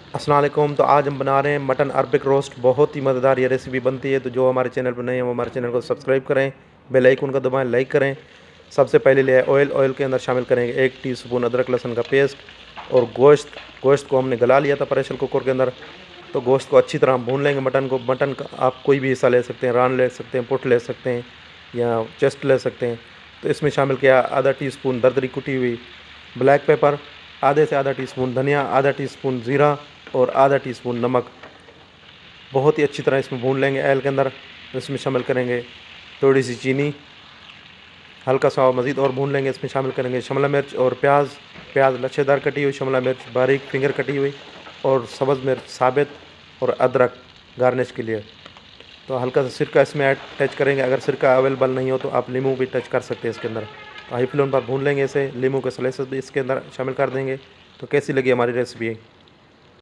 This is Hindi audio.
अस्सलाम वालेकुम। तो आज हम बना रहे हैं मटन अरबिक रोस्ट। बहुत ही मज़ेदार ये रेसिपी बनती है। तो जो हमारे चैनल पर नए हैं वो हमारे चैनल को सब्सक्राइब करें, बेल आइकन को दबाएं, लाइक करें। सबसे पहले लिया है ऑयल के अंदर शामिल करेंगे 1 टीस्पून अदरक लहसुन का पेस्ट और गोश्त को हमने गला लिया था प्रेशर कुकर के अंदर। तो गोश्त को अच्छी तरह भून लेंगे। मटन का आप कोई भी हिस्सा ले सकते हैं, रान ले सकते हैं, पुट ले सकते हैं या चेस्ट ले सकते हैं। तो इसमें शामिल किया आधा टीस्पून दरदरी कुटी हुई ब्लैक पेपर, आधे से आधा टीस्पून धनिया, आधा टीस्पून ज़ीरा और आधा टीस्पून नमक। बहुत ही अच्छी तरह इसमें भून लेंगे ऑयल के अंदर। इसमें शामिल करेंगे थोड़ी सी चीनी, हल्का सा मज़ीद और भून लेंगे। इसमें शामिल करेंगे शिमला मिर्च और प्याज लच्छेदार कटी हुई, शिमला मिर्च बारीक फिंगर कटी हुई और सब्ज़ मिर्च साबित और अदरक गार्निश के लिए। तो हल्का सा सिरका इसमें टच करेंगे। अगर सिरका अवेलेबल नहीं हो तो आप नींबू भी टच कर सकते हैं इसके अंदर। तो हाई फ्लेम पर भून लेंगे इसे। नींबू के स्लाइसेस भी इसके अंदर शामिल कर देंगे। तो कैसी लगी हमारी रेसिपी?